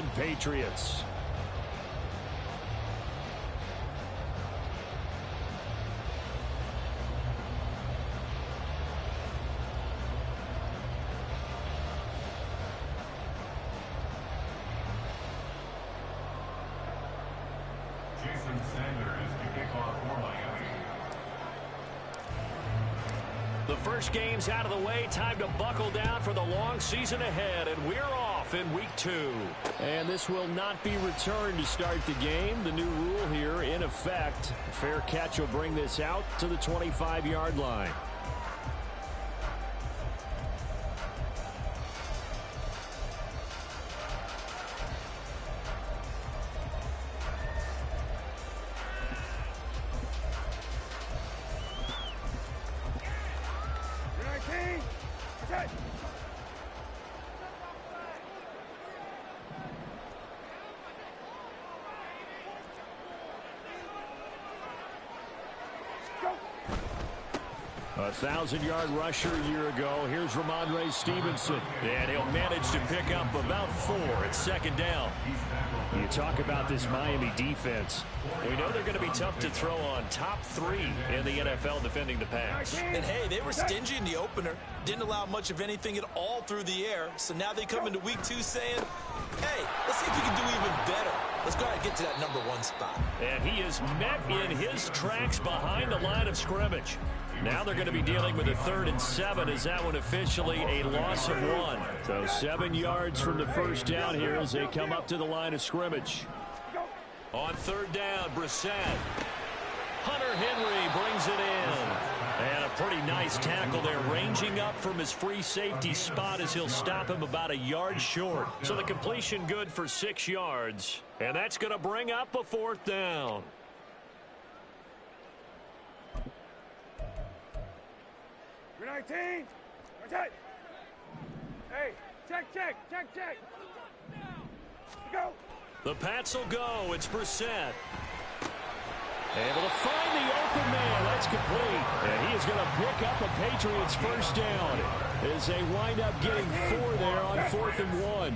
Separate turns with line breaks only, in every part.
England Patriots.
Jason Sanders to kick off for Miami.
The first game's out of the way. Time to buckle down for the long season ahead, and we're off in week 2. And this will not be returned to start the game. The new rule here in effect. A fair catch will bring this out to the 25-yard line. A 1,000-yard rusher a year ago. Here's Ramondre Stevenson. And he'll manage to pick up about 4 at second down. You talk about this Miami defense. We know they're going to be tough to throw on. Top 3 in the NFL defending the pass.
And hey, they were stingy in the opener. Didn't allow much of anything at all through the air. So now they come into week 2 saying, hey, let's see if we can do even better. Let's go ahead and get to that number 1 spot.
And he is met in his tracks behind the line of scrimmage. Now they're going to be dealing with a 3rd and 7. Is that one officially a loss of 1? So 7 yards from the first down here as they come up to the line of scrimmage. On 3rd down, Brissett. Hunter Henry brings it in. And a pretty nice tackle there, ranging up from his free safety spot as he'll stop him about a yard short. So the completion good for 6 yards. And that's going to bring up a 4th down.
You're 19. Rotate. Hey, check. Go.
The Pats will go. It's Brissett. Able to find the open man. That's complete. And he is going to pick up a Patriots first down as they wind up getting 4 there on 4th and 1.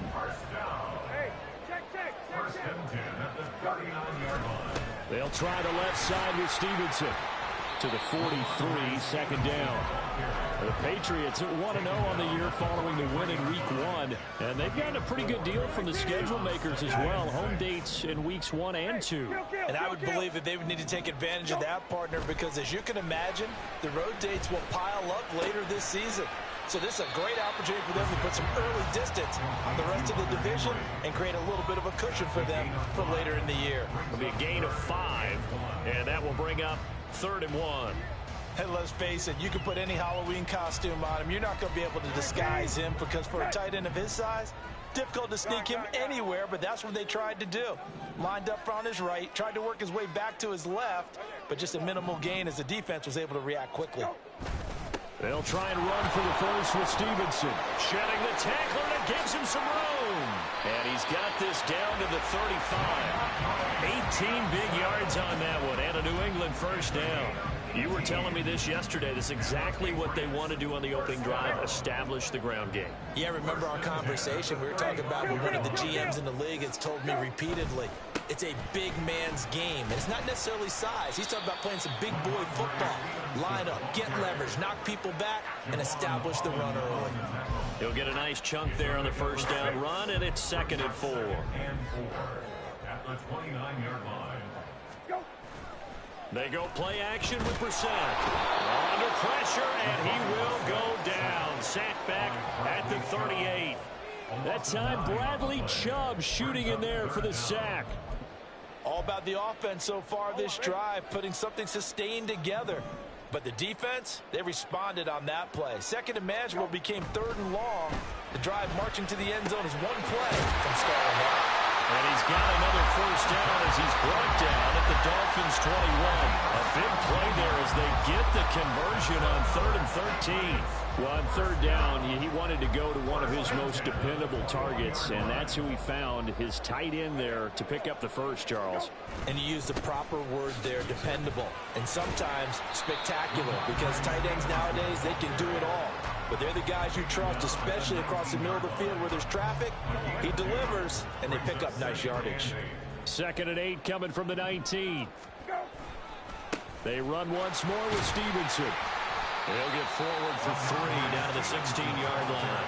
Hey, check.
First and 10 at the 39-yard line.
They'll try the left side with Stevenson. To the 43, second down. The Patriots 1-0 on the year following the win in week 1. And they've gotten a pretty good deal from the schedule makers as well. Home dates in weeks 1 and 2.
And I would believe that they would need to take advantage of that, partner, because as you can imagine, the road dates will pile up later this season. So this is a great opportunity for them to put some early distance on the rest of the division and create a little bit of a cushion for them for later in the year.
It'll be a gain of 5, and that will bring up 3rd and 1.
And let's face it, you can put any Halloween costume on him. You're not going to be able to disguise him because for a tight end of his size, difficult to sneak him anywhere, but that's what they tried to do. Lined up on his right, tried to work his way back to his left, but just a minimal gain as the defense was able to react quickly.
They'll try and run for the first with Stevenson. Shedding the tackler, and it gives him some room. And he's got this down to the 35. 18 big yards on that one, and a New England first down. You were telling me this yesterday. This is exactly what they want to do on the opening drive, establish the ground game.
Yeah, remember our conversation. We were talking about what one of the GMs in the league has told me repeatedly. It's a big man's game, and it's not necessarily size. He's talking about playing some big boy football. Line up, get leverage, knock people back, and establish the run early.
He'll get a nice chunk there on the first down run, and it's 2nd and 4.
At the 29-yard line.
They go play action with Brissett. Under pressure, and he will go down. Sacked back at the 38. That time, Bradley Chubb shooting in there for the sack.
All about the offense so far this drive, putting something sustained together. But the defense, they responded on that play. 2nd and manageable became 3rd and long. The drive marching to the end zone is one play from starting out.
And he's got another first down as he's brought down at the Dolphins' 21. A big play there as they get the conversion on 3rd and 13. Well, on 3rd down, he wanted to go to one of his most dependable targets, and that's who he found, his tight end there, to pick up the first, Charles.
And you use the proper word there, dependable, and sometimes spectacular, because tight ends nowadays, they can do it all. but they're the guys you trust, especially across the middle of the field where there's traffic. He delivers, and they pick up nice yardage.
2nd and 8 coming from the 19. They run once more with Stevenson. He'll get forward for 3 down to the 16-yard line.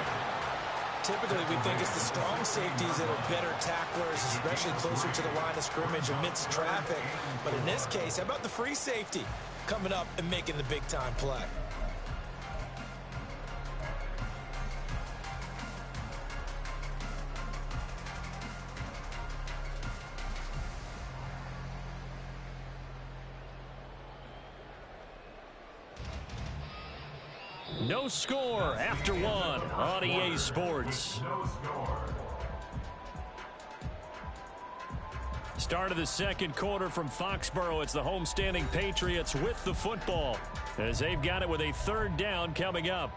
Typically, we think it's the strong safeties that are better tacklers, especially closer to the line of scrimmage amidst traffic. But in this case, how about the free safety coming up and making the big-time play?
No score after 1 on EA Sports.
No score.
Start of the 2nd quarter from Foxborough. It's the homestanding Patriots with the football as they've got it with a 3rd down coming up.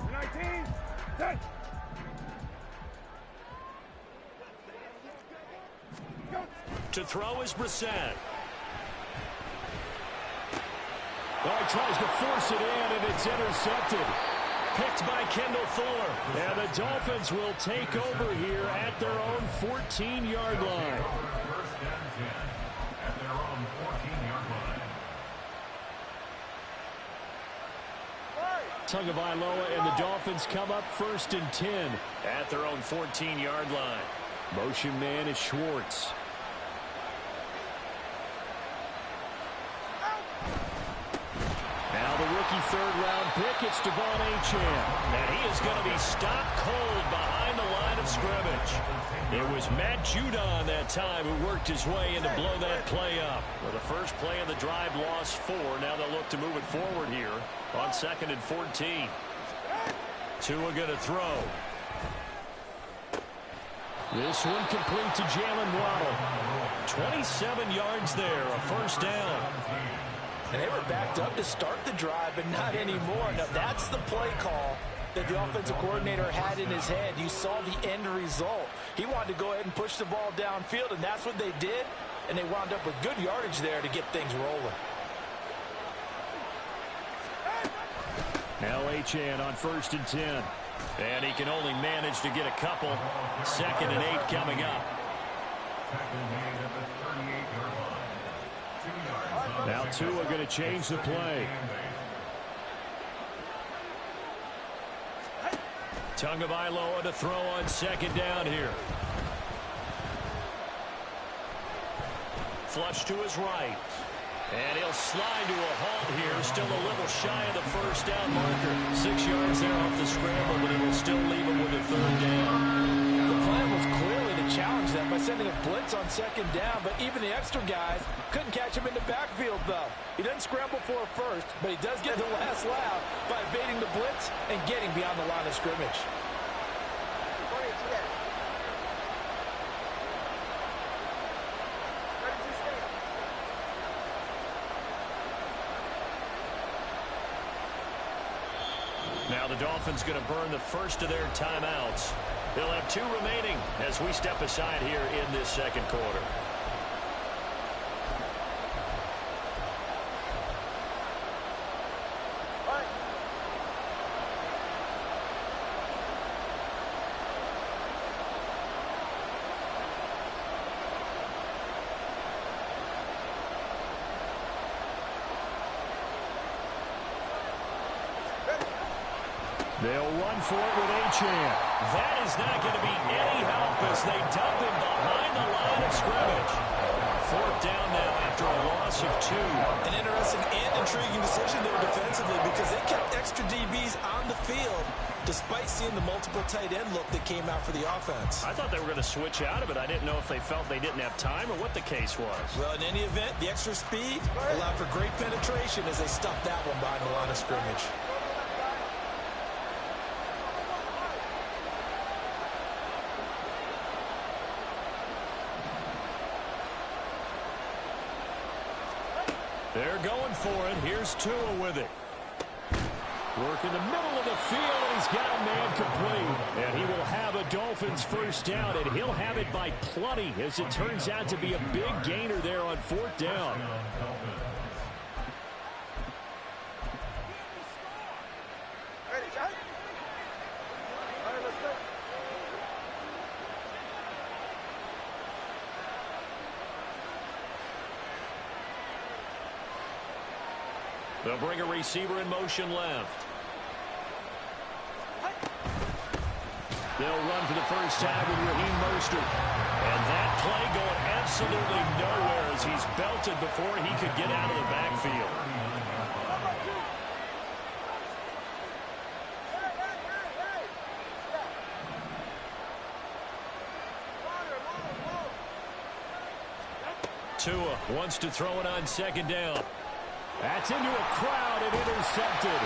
You're 19. Set.
To throw is Brissett. Oh, he tries to force it in, and it's intercepted. Picked by Kendall Thorne. And the Dolphins will take over here at their own 14-yard line.
First and 10 at their own 14-yard line.
Tagovailoa and the Dolphins come up 1st and 10 at their own 14-yard line. Motion man is Schwartz. Now the rookie 3rd-round pick, it's Devon Achane. And he is going to be stopped cold behind the line of scrimmage. It was Matt Judon that time who worked his way in to blow that play up. Well, the first play of the drive lost 4. Now they'll look to move it forward here on 2nd and 14. Tua going to throw. This one complete to Jalen Waddle. 27 yards there, a 1st down.
And they were backed up to start the drive, but not anymore. Now, that's the play call that the offensive coordinator had in his head. You saw the end result. He wanted to go ahead and push the ball downfield, and that's what they did. And they wound up with good yardage there to get things rolling.
Now Achane on 1st and 10. And he can only manage to get a couple. 2nd and 8 coming up. Now Tua going to change the play. Tagovailoa to throw on 2nd down here. Flush to his right. And he'll slide to a halt here. Still a little shy of the 1st down marker. 6 yards there off the scramble, but it will still leave him with a 3rd down.
The plan was clearly to challenge them by sending a blitz on 2nd down, but even the extra guys couldn't catch him in the backfield, though. He doesn't scramble for a first, but he does get the last laugh by evading the blitz and getting beyond the line of scrimmage.
Now the Dolphins going to burn the first of their timeouts. They'll have 2 remaining as we step aside here in this 2nd quarter. They'll run for it with Achane. That is not going to be any help as they dump him behind the line of scrimmage. 4th down now after a loss of 2.
An interesting and intriguing decision there defensively because they kept extra DBs on the field despite seeing the multiple tight end look that came out for the offense.
I thought they were going to switch out of it. I didn't know if they felt they didn't have time or what the case was.
Well, in any event, the extra speed allowed for great penetration as they stuffed that one behind the line of scrimmage.
They're going for it. Here's Tua with it. Work in the middle of the field, and he's got a man complete. And he will have a Dolphins first down, and he'll have it by plenty, as it turns out to be a big gainer there on fourth down. They'll bring a receiver in motion left. They'll run for the first time with Raheem Mostert. And that play going absolutely nowhere as he's belted before he could get out of the backfield. Tua wants to throw it on second down. That's into a crowd and intercepted.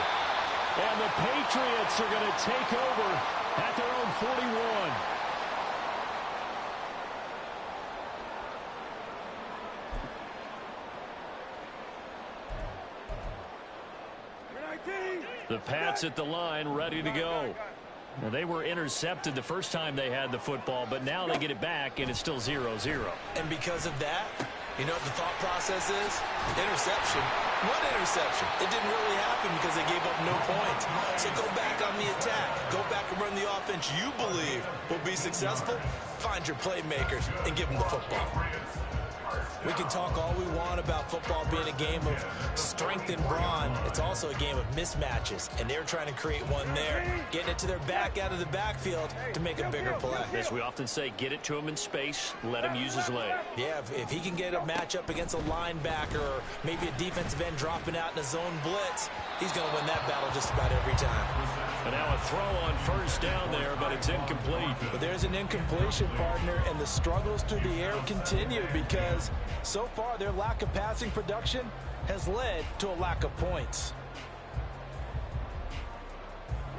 And the Patriots are going to take over at their own 41. The Pats at the line, ready to go. Now, they were intercepted the first time they had the football, but now they get it back, and it's still 0-0.
And because of that, you know what the thought process is? Interception. What interception? It didn't really happen because they gave up no points. So go back on the attack. Go back and run the offense you believe will be successful. Find your playmakers and give them the football. We can talk all we want about football being a game of strength and brawn. It's also a game of mismatches, and they're trying to create one there, getting it to their back out of the backfield to make a bigger play.
As we often say, get it to him in space, let him use his leg.
Yeah, if he can get a matchup against a linebacker or maybe a defensive end dropping out in a zone blitz, he's going to win that battle just about every time.
And now a throw on first down there, but it's incomplete.
But there's an incompletion, partner, and the struggles through the air continue because so far their lack of passing production has led to a lack of points.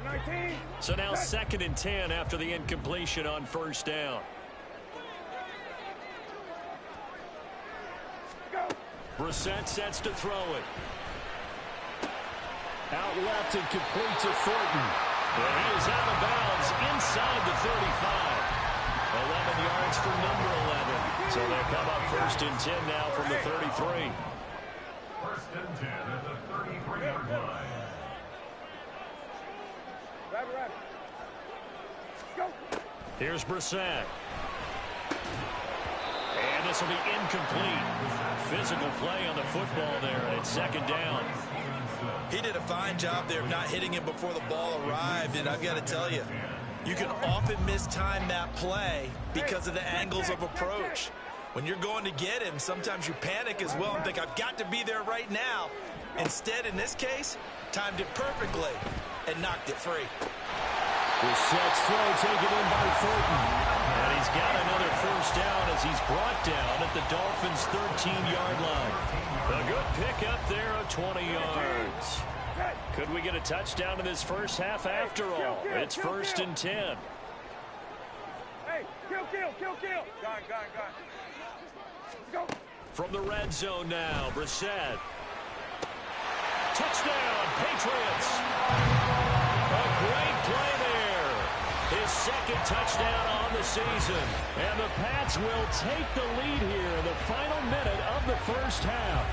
19.
So now 2nd and 10 after the incompletion on first down.
Go.
Brissett sets to throw it. Out left and complete to Thornton. And he is out of bounds inside the 35. 11 yards for number 11. So they come up 1st and 10 now from the 33.
1st and 10 at the 33-yard line.
Grab. Go.
Here's Brissett. And this will be incomplete. Physical play on the football there, and it's 2nd down.
He did a fine job there of not hitting him before the ball arrived, and I've got to tell you, you can often mistime that play because of the angles of approach. When you're going to get him, sometimes you panic as well and think, I've got to be there right now. Instead, in this case, timed it perfectly and knocked it free.
Brissett's throw taken in by Thornton. And he's got another first down as he's brought down at the Dolphins' 13-yard line. A good pickup there of 20 yards. Could we get a touchdown in this first half after all? It's 1st and 10.
Hey, kill. Gone. Go.
From the red zone now, Brissett. Touchdown, Patriots. A great play there. His 2nd touchdown on the season. And the Pats will take the lead here in the final minute of the first half.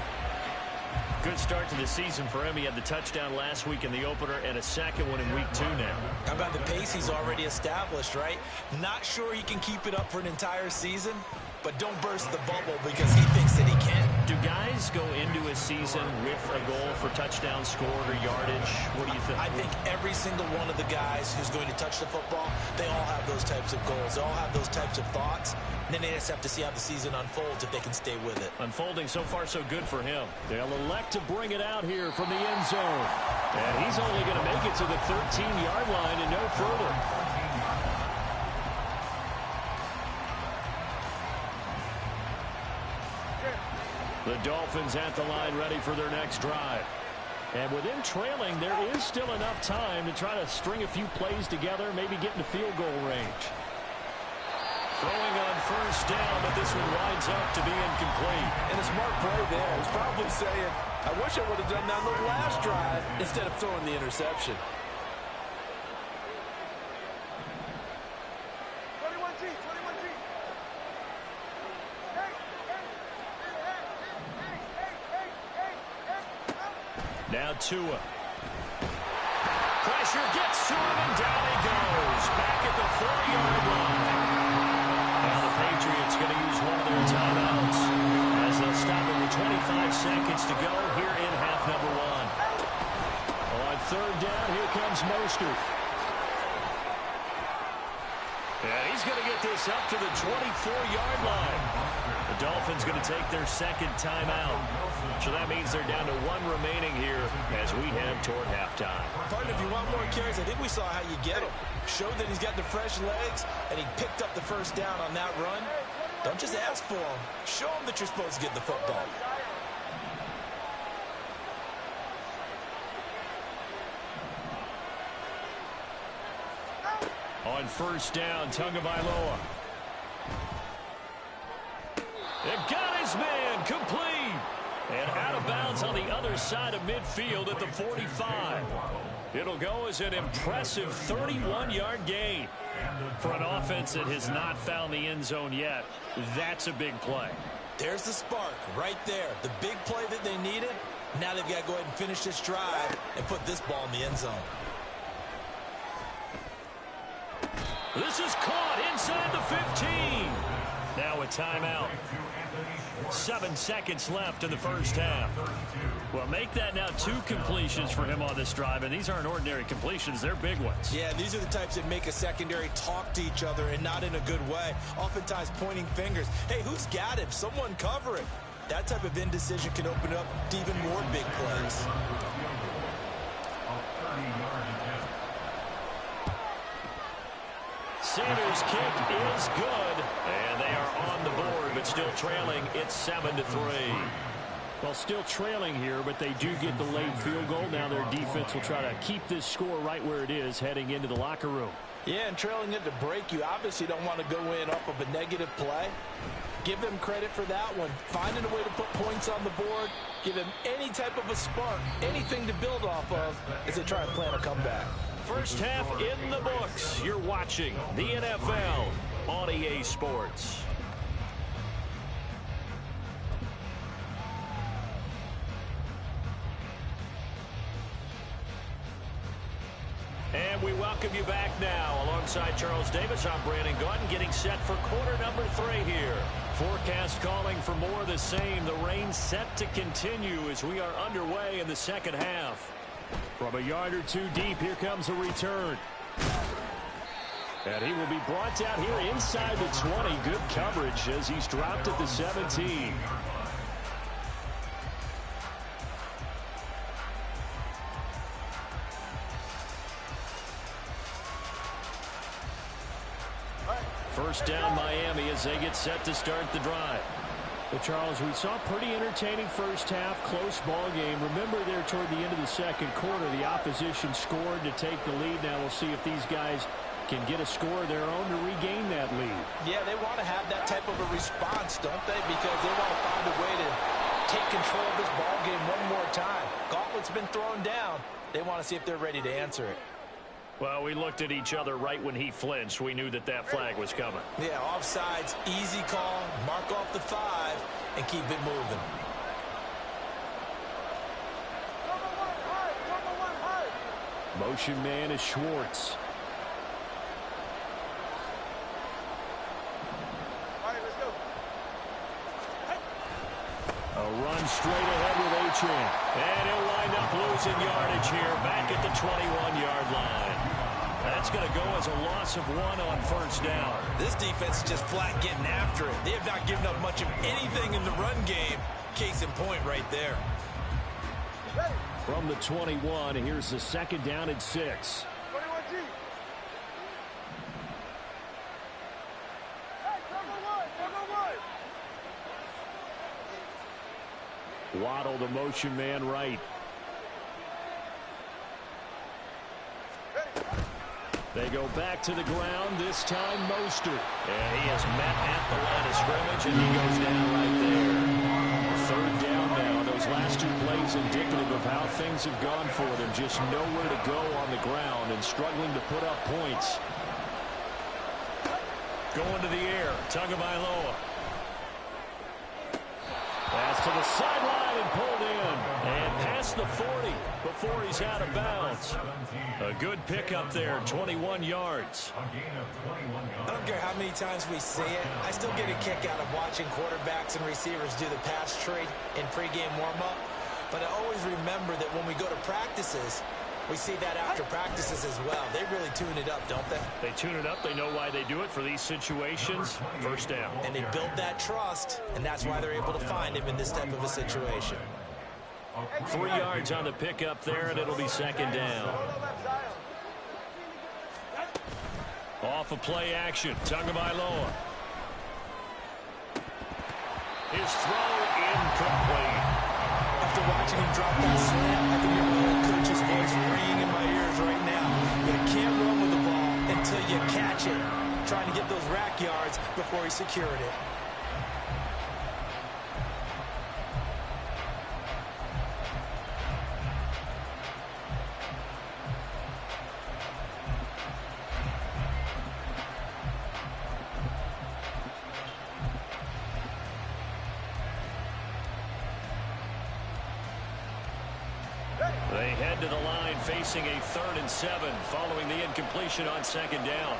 Good start to the season for him. He had the touchdown last week in the opener and a 2nd one in week 2 now.
How about the pace he's already established, right? Not sure he can keep it up for an entire season, but don't burst the bubble because he thinks that he can.
Do guys go into a season with a goal for touchdown scored or yardage? What do you think?
I think every single one of the guys who's going to touch the football, they all have those types of goals. They all have those types of thoughts. And then they just have to see how the season unfolds if they can stay with it.
Unfolding so far so good for him. They'll elect to bring it out here from the end zone. And he's only going to make it to the 13-yard line and no further. The Dolphins at the line ready for their next drive. And with them trailing, there is still enough time to try to string a few plays together, maybe get into field goal range. Throwing on first down, but this one winds up to be incomplete.
And a smart play there. He's probably saying, I wish I would have done that on the last drive instead of throwing the interception.
21G, 21G.
Now Tua. Pressure gets to him, and down he goes. Back at the 40-yard line. Now the Patriots going to use one of their timeouts as they'll stop it with 25 seconds to go here in half number one. On third down, here comes Mostert. And he's going to get this up to the 24-yard line. The Dolphins going to take their second timeout. So that means they're down to one remaining here as we head toward halftime.
Partner, if you want more carries, I think we saw how you get him. Showed that he's got the fresh legs, and he picked up the first down on that run. Don't just ask for him. Show him that you're supposed to get the football.
On first down, Tagovailoa. It got his man, complete. And out of bounds on the other side of midfield at the 45. It'll go as an impressive 31-yard gain. For an offense that has not found the end zone yet, that's a big play.
There's the spark right there. The big play that they needed. Now they've got to go ahead and finish this drive and put this ball in the end zone.
This is caught inside the 15. Now a timeout. 7 seconds left in the first half. Well, make that now 2 completions for him on this drive, and these aren't ordinary completions. They're big ones.
Yeah, these are the types that make a secondary talk to each other and not in a good way. Oftentimes pointing fingers. Hey, who's got him? Someone cover it. That type of indecision can open up to even more big plays.
Sanders' kick is good, and they are on the board, but still trailing. It's 7-3. Well, still trailing here, but they do get the late field goal. Now their defense will try to keep this score right where it is heading into the locker room.
Yeah, and trailing it to break, you obviously don't want to go in off of a negative play. Give them credit for that one. Finding a way to put points on the board, give them any type of a spark, anything to build off of as they try and plan a comeback.
First half in the books. You're watching the NFL on EA Sports. And we welcome you back now. Alongside Charles Davis, I'm Brandon Gaudin, getting set for quarter number 3 here. Forecast calling for more of the same. The rain set to continue as we are underway in the second half. From a yard or 2 deep, here comes a return. And he will be brought down here inside the 20. Good coverage as he's dropped at the 17. First down Miami as they get set to start the drive. Well, Charles, we saw a pretty entertaining first half, close ball game. Remember there toward the end of the second quarter, the opposition scored to take the lead. Now we'll see if these guys can get a score of their own to regain that lead.
Yeah, they want to have that type of a response, don't they? Because they want to find a way to take control of this ball game one more time. Gauntlet's been thrown down. They want to see if they're ready to answer it.
Well, we looked at each other right when he flinched. We knew that that flag was coming.
Yeah, offsides, easy call, mark off the 5, and keep it moving.
Motion man is Schwartz. A run straight ahead with Achane. And he'll wind up losing yardage here back at the 21-yard line. That's going to go as a loss of 1 on first down.
This defense is just flat getting after it. They have not given up much of anything in the run game. Case in point right there.
From the 21, here's the second down and 6.
21G. Hey, cover one.
Waddle, the motion man, right. They go back to the ground, this time Mostert. And he is met at the line of scrimmage, and he goes down right there. Third down now. Those those last two plays indicative of how things have gone for them. Just nowhere to go on the ground and struggling to put up points. Going to the air, Tagovailoa. Pass to the sideline and pulled in. And past the 40 before he's out of bounds. A good pickup there, 21 yards.
I don't care how many times we see it. I still get a kick out of watching quarterbacks and receivers do the pass tree in pregame warm-up. But I always remember that when we go to practices, we see that after practices as well. They really tune it up, don't they?
They tune it up. They know why they do it for these situations. First down.
And they build that trust, and that's why they're able to find him in this type of a situation.
3 yards on the pickup there, and it'll be second down. Off of play action, Tagovailoa. His throw incomplete.
After watching him drop that slam, I can hear my old coach's voice ringing in my ears right now. You can't run with the ball until you catch it. Trying to get those rack yards before he secured it.
They head to the line facing a 3rd and 7 following the incompletion on second down.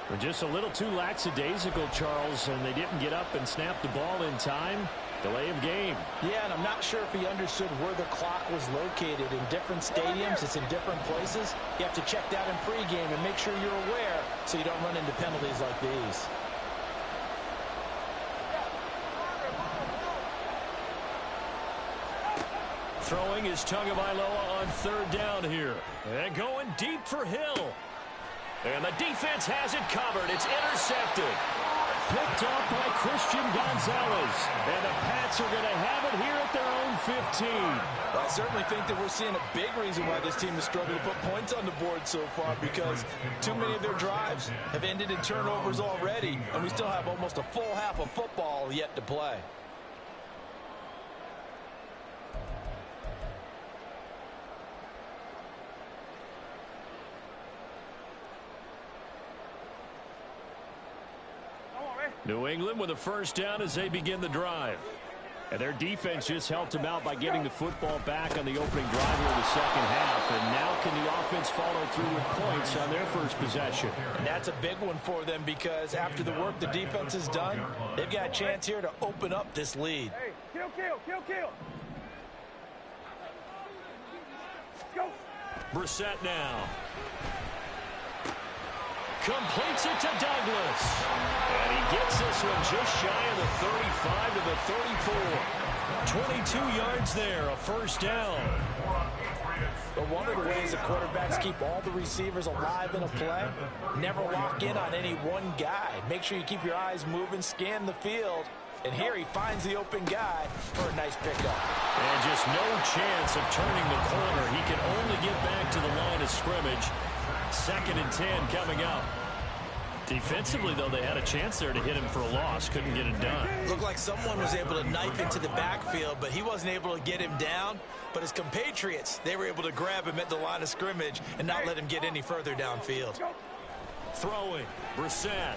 We're just a little too lackadaisical, Charles, and they didn't get up and snap the ball in time. Delay of game.
Yeah, and I'm not sure if he understood where the clock was located. In different stadiums, it's in different places. You have to check that in pregame and make sure you're aware so you don't run into penalties like these.
Throwing is Tagovailoa on 3rd down here. And going deep for Hill. And the defense has it covered. It's intercepted. Picked off by Christian Gonzalez. And the Pats are going to have it here at their own 15.
Well, I certainly think that we're seeing a big reason why this team has struggled to put points on the board so far, because too many of their drives have ended in turnovers already, and we still have almost a full half of football yet to play.
New England with a first down as they begin the drive. And their defense just helped them out by getting the football back on the opening drive here in the second half. And now can the offense follow through with points on their first possession?
And that's a big one for them, because after the work the defense has done, they've got a chance here to open up this lead.
Hey, kill. Go.
Brissett now. Completes it to Douglas. And he gets this one just shy of the 35 to the 34. 22 yards there, a first down.
But one of the ways the quarterbacks keep all the receivers alive in a play, never lock in on any one guy. Make sure you keep your eyes moving, scan the field. And here he finds the open guy for a nice pickup.
And just no chance of turning the corner. He can only get back to the line of scrimmage. 2nd and 10 coming up. Defensively, though, they had a chance there to hit him for a loss. Couldn't get it done.
Looked like someone was able to knife into the backfield, but he wasn't able to get him down. But his compatriots, they were able to grab him at the line of scrimmage and not let him get any further downfield.
Throwing, Brissett.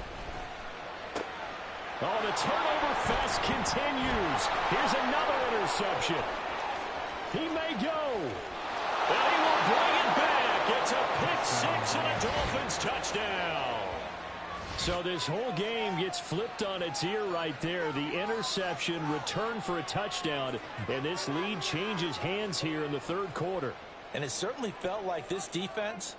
Oh, the turnover fest continues. Here's another interception. He may go. And he will bring it back. It's a pick six and a Dolphins touchdown. So this whole game gets flipped on its ear right there. The interception, return for a touchdown, and this lead changes hands here in the 3rd quarter.
And it certainly felt like this defense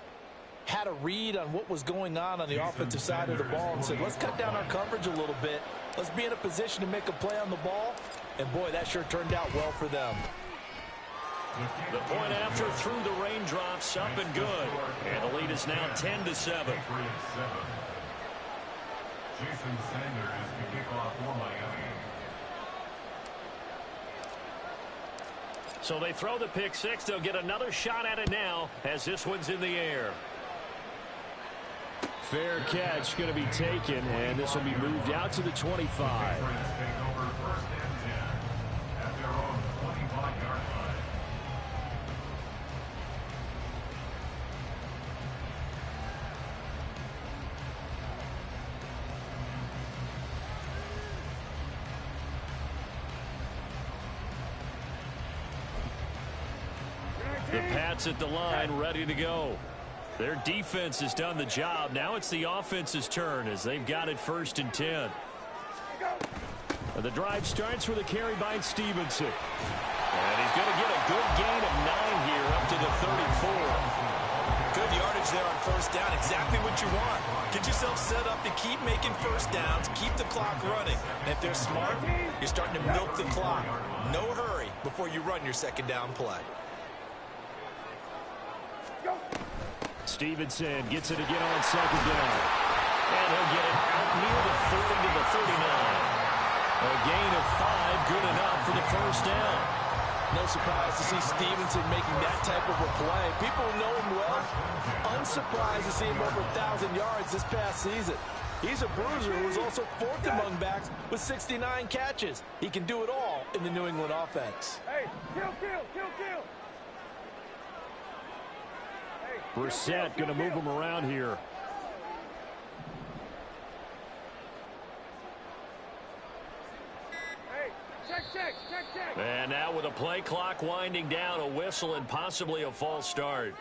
had a read on what was going on the offensive side of the ball and said, let's cut down our coverage a little bit. Let's be in a position to make a play on the ball. And, boy, that sure turned out well for them.
The point after through the raindrops, up and good. And the lead is now 10-7.
Jason Sanders is the kickoff for Miami.
So they throw the pick six. They'll get another shot at it now as this one's in the air. Fair catch going to be taken, and this will be moved out to the 25.
Take over first and 10 at their own 25-yard line.
The Pats at the line, ready to go. Their defense has done the job. Now it's the offense's turn as they've got it first and 10. And the drive starts with a carry by Stevenson. And he's going to get a good gain of 9 here up to the 34.
Good yardage there on first down. Exactly what you want. Get yourself set up to keep making first downs, keep the clock running. And if they're smart, you're starting to milk the clock. No hurry before you run your second down play.
Stevenson gets it again on second down. And he'll get it out near the 40 to the 39. A gain of 5, good enough for the first down.
No surprise to see Stevenson making that type of a play. People know him well. Unsurprised to see him over 1,000 yards this past season. He's a bruiser who was also 4th among backs with 69 catches. He can do it all in the New England offense.
Hey, kill, kill, kill, kill.
Brissett going to move him around here.
Hey, check.
And now with a play clock winding down, a whistle and possibly a false start.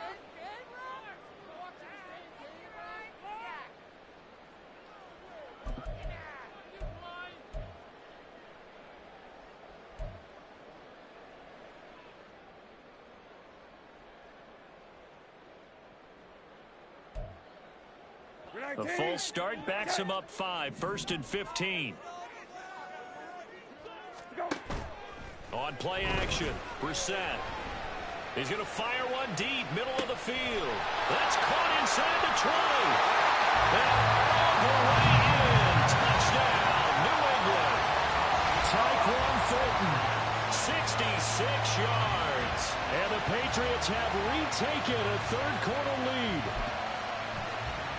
The false start backs him up 5, first and 15. On play action, Brissett. He's going to fire one deep, middle of the field. That's caught inside the 20. And all the way in. Touchdown, New England. Tyquan Thornton, 66 yards. And the Patriots have retaken a third-quarter lead.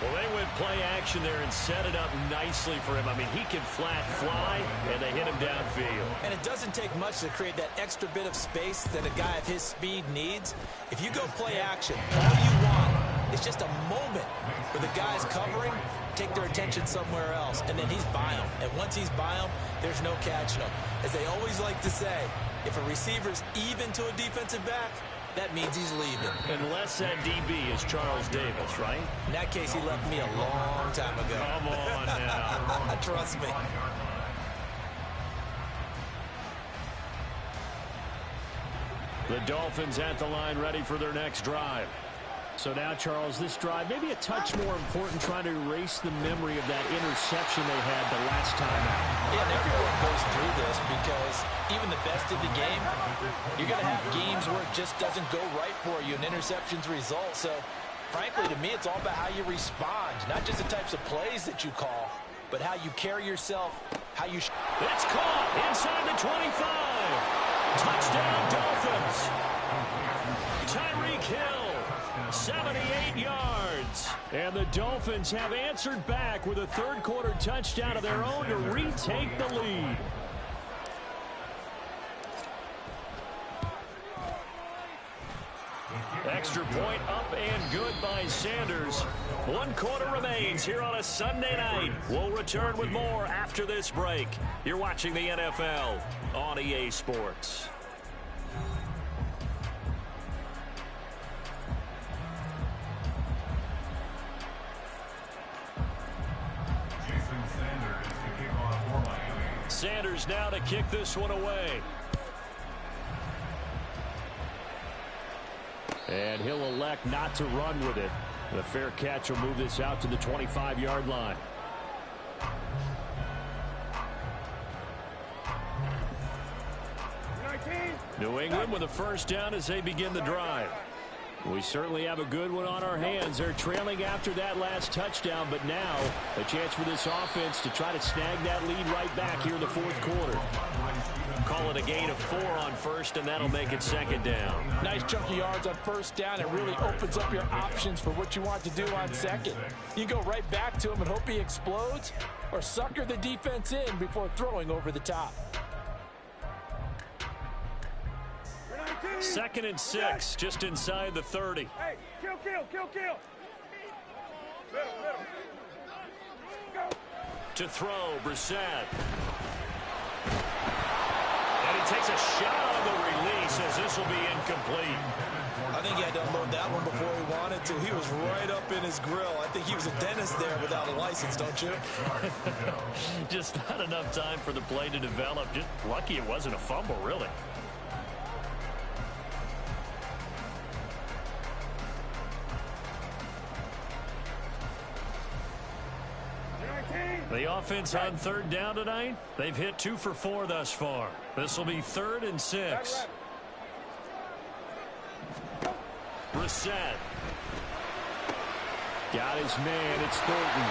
Well, they went play action there and set it up nicely for him. I mean, he can flat fly, and they hit him downfield.
And it doesn't take much to create that extra bit of space that a guy of his speed needs. If you go play action, all you want is just a moment where the guy's covering, take their attention somewhere else, and then he's by him. And once he's by him, there's no catching him. As they always like to say, if a receiver's even to a defensive back, that means he's leaving.
Unless that DB is Charles Davis, right?
In that case, he left me a long time ago.
Come on now.
Trust me.
The Dolphins at the line ready for their next drive. So now, Charles, this drive maybe a touch more important, trying to erase the memory of that interception they had the last time out.
Yeah, and everyone goes through this because even the best in the game, you're going to have games where it just doesn't go right for you and interceptions result. So, frankly, to me, it's all about how you respond, not just the types of plays that you call, but how you carry yourself, how you...
It's caught inside the 25. Touchdown, Dolphins. Tyreek Hill, 78 yards. And the Dolphins have answered back with a third-quarter touchdown of their own to retake the lead. Extra point up and good by Sanders. 1 quarter remains here on a Sunday night. We'll return with more after this break. You're watching the NFL on EA Sports.
Jason Sanders to kick off for Miami.
Sanders now to kick this one away. And he'll elect not to run with it. The fair catch will move this out to the 25-yard line. New England with a first down as they begin the drive. We certainly have a good one on our hands. They're trailing after that last touchdown, but now a chance for this offense to try to snag that lead right back here in the fourth quarter. Call it a gain of 4 on first, and that'll make it second down.
Nice chunk of yards on first down. It really opens up your options for what you want to do on second. You go right back to him and hope he explodes, or sucker the defense in before throwing over the top.
2nd and 6, just inside the 30.
Hey, kill, kill, kill, kill. Middle. Go.
To throw, Brissett. And he takes a shot on the release as this will be incomplete.
I think he had to unload that one before he wanted to. He was right up in his grill. I think he was a dentist there without a license, don't you?
Just not enough time for the play to develop. Just lucky it wasn't a fumble, really. The offense on 3rd down tonight, they've hit 2 for 4 thus far. This will be 3rd and 6. Brissett. Got his man, it's Thornton.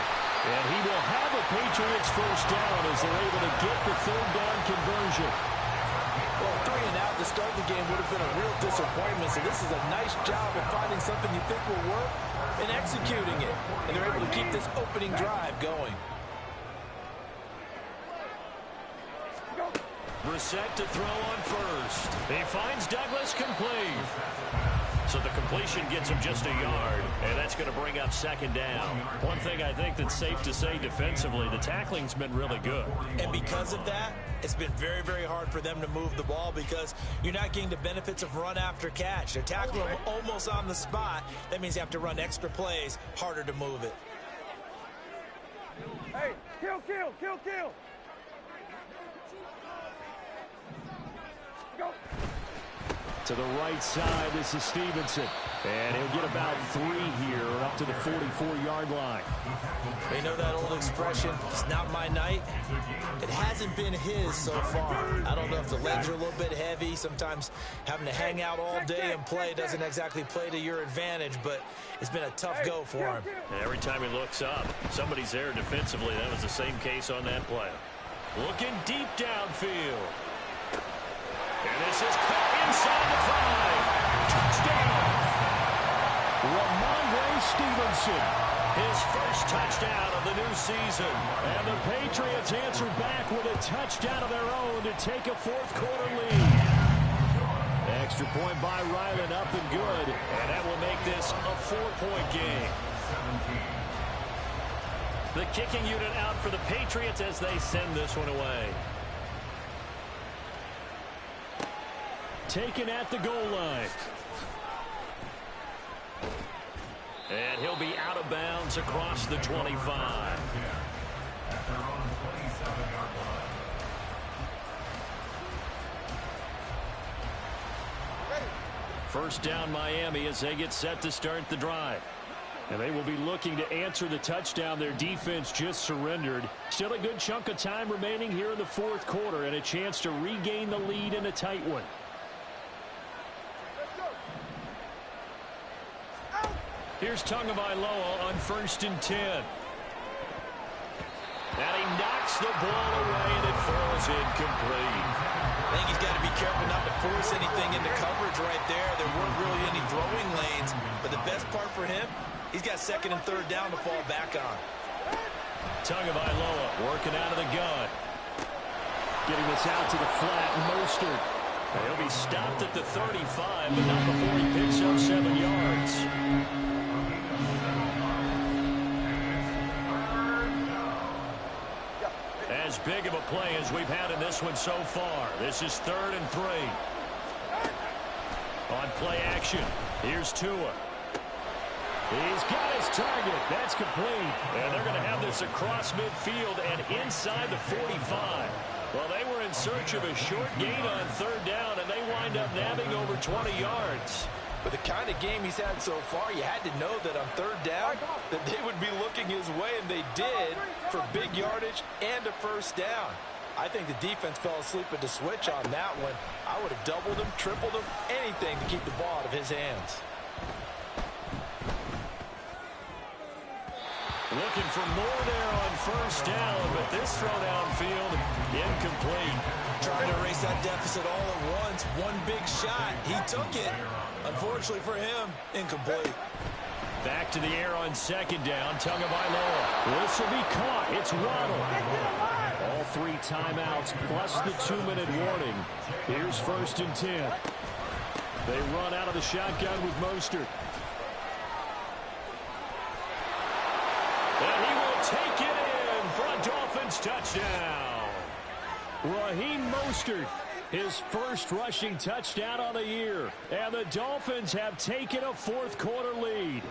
And he will have a Patriots first down as they're able to get the 3rd down conversion.
Well, 3 and out to start the game would have been a real disappointment, so this is a nice job of finding something you think will work and executing it. And they're able to keep this opening drive going.
Brissett to throw on first. He finds Douglas complete. So the completion gets him just a yard, and that's going to bring up 2nd down. One thing I think that's safe to say defensively, the tackling's been really good.
And because of that, it's been very, very hard for them to move the ball because you're not getting the benefits of run after catch. They're tackling them almost on the spot. That means you have to run extra plays, harder to move it.
Hey, kill, kill, kill, kill. Go.
To the right side, this is Stevenson. And he'll get about 3 here, up to the 44-yard line.
They know that old expression, it's not my night. It hasn't been his so far. I don't know if the legs are a little bit heavy. Sometimes having to hang out all day and play doesn't exactly play to your advantage, but it's been a tough go for him.
And every time he looks up, somebody's there defensively. That was the same case on that play. Looking deep downfield. And this is cut inside the 5. Touchdown. Ramondre Stevenson. His first touchdown of the new season. And the Patriots answer back with a touchdown of their own to take a 4th quarter lead. Extra point by Ryland, up and good. And that will make this a 4-point game. The kicking unit out for the Patriots as they send this one away. Taken at the goal line. And he'll be out of bounds across the 25. First down Miami as they get set to start the drive. And they will be looking to answer the touchdown their defense just surrendered. Still a good chunk of time remaining here in the 4th quarter and a chance to regain the lead in a tight one. Here's Tagovailoa on 1st and 10. And he knocks the ball away, and it falls incomplete.
I think he's got to be careful not to force anything into coverage right there. There weren't really any throwing lanes. But the best part for him, he's got 2nd and 3rd down to fall back on.
Tagovailoa working out of the gun. Getting this out to the flat, Mostert. He'll be stopped at the 35, but not before he picks up 7 yards. As big of a play as we've had in this one so far. This is 3rd and 3. On play action, here's Tua. He's got his target. That's complete. And they're going to have this across midfield and inside the 45. Well, they were in search of a short gain on 3rd down, and they wind up nabbing over 20 yards.
But the kind of game he's had so far, you had to know that on 3rd down that they would be looking his way, and they did, for big yardage and a first down. I think the defense fell asleep at the switch on that one. I would have doubled him, tripled him, anything to keep the ball out of his hands.
Looking for more there on first down, but this throw downfield, incomplete.
Trying to erase that deficit all at once. One big shot. He took it. Unfortunately for him, incomplete.
Back to the air on second down. Tagovailoa. This will be caught. It's Waddle. All 3 timeouts plus the 2-minute warning. Here's 1st and 10. They run out of the shotgun with Mostert. And he will take it in for a Dolphins touchdown. Raheem Mostert, his first rushing touchdown on the year. And the Dolphins have taken a 4th-quarter lead.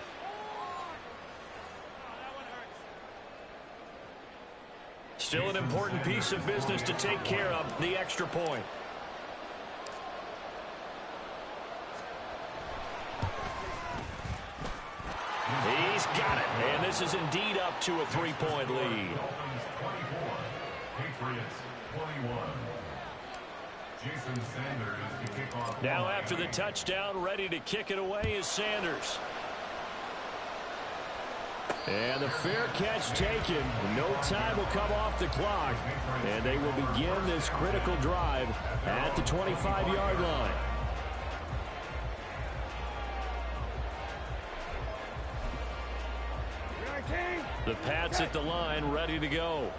Still an important piece of business to take care of, the extra point. He's got it, and this is indeed up to a 3-point lead.
Patriots 21. Jason Sanders to kick off.
Now after the touchdown, ready to kick it away is Sanders. And the fair catch taken. No time will come off the clock. And they will begin this critical drive at the 25-yard line. The Pats at the line, ready to go.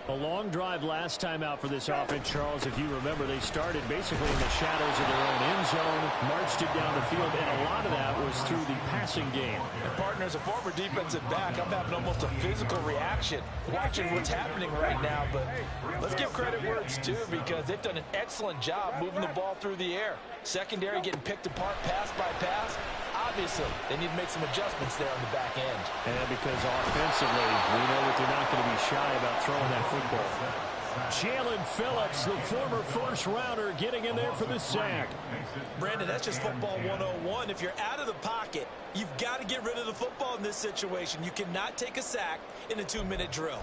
A long drive last time out for this offense, Charles. If you remember, they started basically in the shadows of their own end zone, marched it down the field, and a lot of that was through the passing game.
And partner, as a former defensive back, I'm having almost a physical reaction watching what's happening right now. But let's give credit where it's due, because they've done an excellent job moving the ball through the air. Secondary getting picked apart pass by pass. Obviously, they need to make some adjustments there on the back end.
And because offensively, we know that they're not going to be shy about throwing that football. Jalen Phillips, the former first-rounder, getting in there for the sack.
Brandon, that's just football 101. If you're out of the pocket, you've got to get rid of the football in this situation. You cannot take a sack in a 2-minute drill.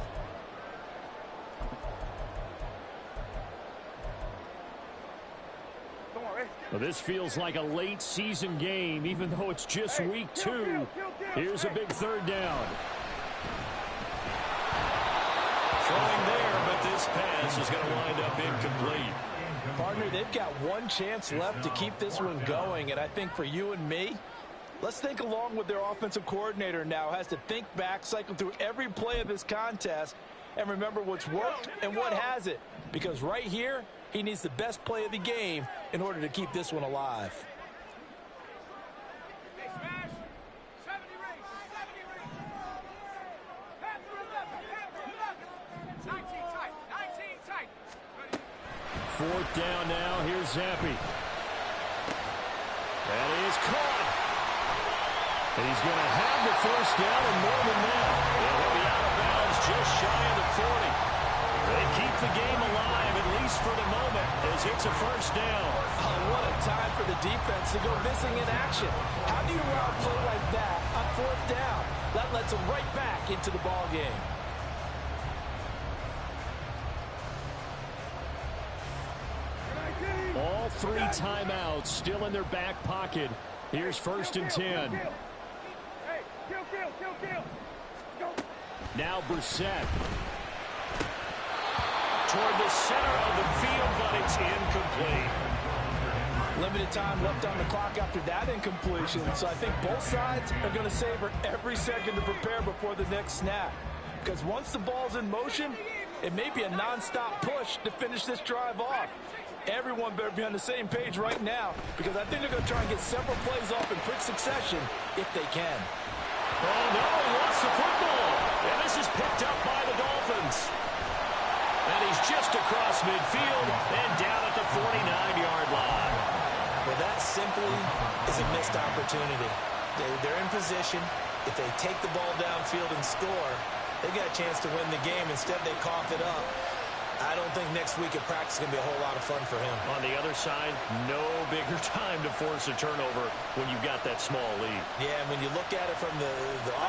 Well, this feels like a late-season game, even though it's just week 2. Here's a big 3rd down. Throwing there, but this pass is going to wind up incomplete.
Partner, they've got one chance left to keep this one going, and I think for you and me, let's think along with their offensive coordinator now. Has to think back, cycle through every play of this contest, and remember what's worked and what hasn't. Because right here, he needs the best play of the game in order to keep this one alive.
Fourth down now. Here's Zappi. That is caught. And he's going to have the first down and more than that. He'll be out of bounds just shy of the 40. They keep the game alive, at least for the moment, as it's a first down.
Oh, what a time for the defense to go missing in action. How do you route play like that on 4th down? That lets them right back into the ball game.
All 3 timeouts still in their back pocket. Here's 1st and 10.
Hey, kill. Go.
Now Brissett. Toward the center of the field, but it's incomplete.
Limited time left on the clock after that incompletion. So I think both sides are going to savor every second to prepare before the next snap. Because once the ball's in motion, it may be a nonstop push to finish this drive off. Everyone better be on the same page right now, because I think they're going to try and get several plays off in quick succession if they can.
Oh, no, he lost the football. And this is picked up by the Dolphins. And he's just across midfield and down at the 49-yard line.
Well, that simply is a missed opportunity. They're in position. If they take the ball downfield and score, they got a chance to win the game. Instead, they cough it up. I don't think next week at practice is going to be a whole lot of fun for him.
On the other side, no bigger time to force a turnover when you've got that small lead.
Yeah, and when you look at it from the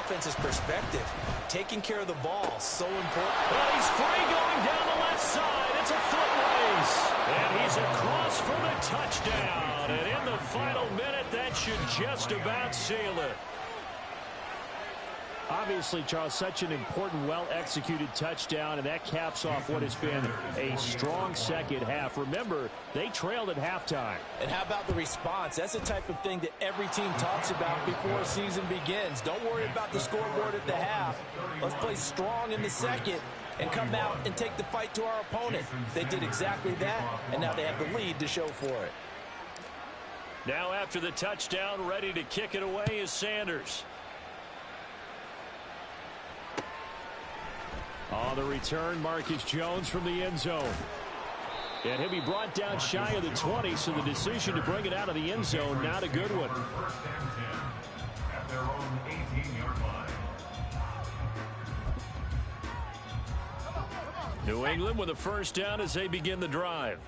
offense's perspective, taking care of the ball is so important.
Well, he's free going down the left side. It's a foot race. And he's across for the touchdown. And in the final minute, that should just about seal it. Obviously, Charles, such an important, well-executed touchdown, and that caps off what has been a strong second half. Remember, they trailed at halftime.
And how about the response? That's the type of thing that every team talks about before a season begins. Don't worry about the scoreboard at the half. Let's play strong in the second and come out and take the fight to our opponent. They did exactly that, and now they have the lead to show for it.
Now after the touchdown, ready to kick it away is Sanders. On the return, Marcus Jones from the end zone. And he'll be brought down shy of the 20, so the decision to bring it out of the end zone, not a good one.
First and 10 at their own 18-yard line.
New England with a first down as they begin the drive.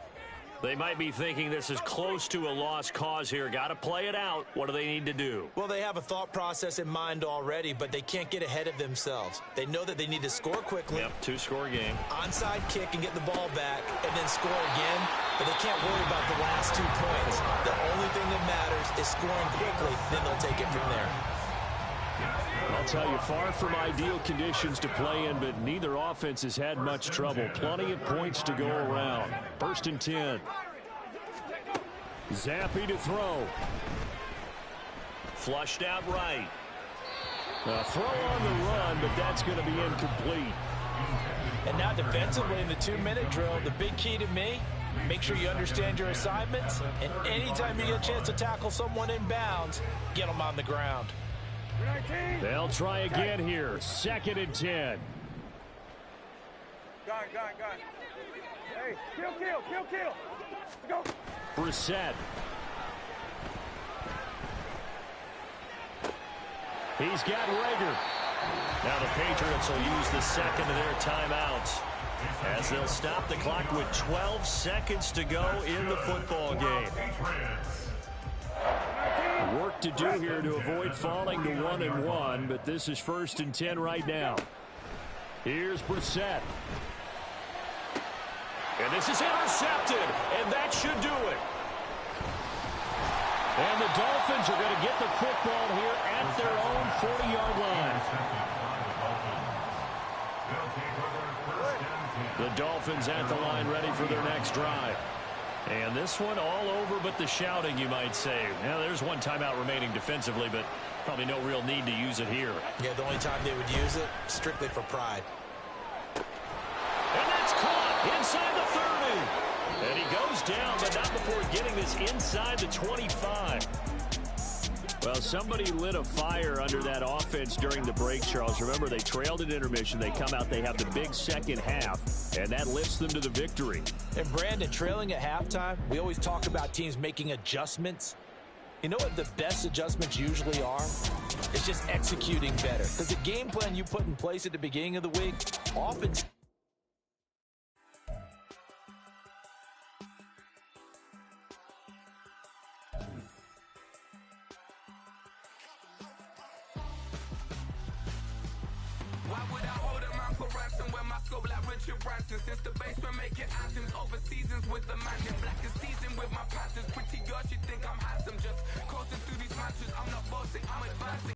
They might be thinking this is close to a lost cause here. Got to play it out. What do they need to do?
Well, they have a thought process in mind already, but they can't get ahead of themselves. They know that they need to score quickly.
Yep, two-score game.
Onside kick and get the ball back and then score again, but they can't worry about the last 2 points. The only thing that matters is scoring quickly, then they'll take it from there.
I'll tell you, far from ideal conditions to play in, but neither offense has had much trouble. Plenty of points to go around. First and 10. Zappi to throw. Flushed out right. A throw on the run, but that's going to be incomplete.
And now defensively in the 2-minute drill, the big key to me, make sure you understand your assignments, and anytime you get a chance to tackle someone in bounds, get them on the ground.
They'll try again here. Second and 10.
Got it. Hey, kill. Let's go.
Brissett. He's got Rager. Now the Patriots will use the second of their timeouts as they'll stop the clock with 12 seconds to go in the football game. Work to do here to avoid falling to 1-1, but this is first and 10 right now. Here's Brissett. And this is intercepted, and that should do it. And the Dolphins are going to get the football here at their own 40-yard line. The Dolphins at the line ready for their next drive. And this one all over but the shouting, you might say. Now, there's one timeout remaining defensively, but probably no real need to use it here.
Yeah, the only time they would use it, strictly for pride.
And that's caught inside the 30. And he goes down, but not before getting this inside the 25. Well, somebody lit a fire under that offense during the break, Charles. Remember, they trailed at intermission. They come out, they have the big second half, and that lifts them to the victory.
And, Brandon, trailing at halftime, we always talk about teams making adjustments. You know what the best adjustments usually are? It's just executing better. Because the game plan you put in place at the beginning of the week often...
Ransom when my scope like Richard Branson. Since the basement making items over seasons with the man in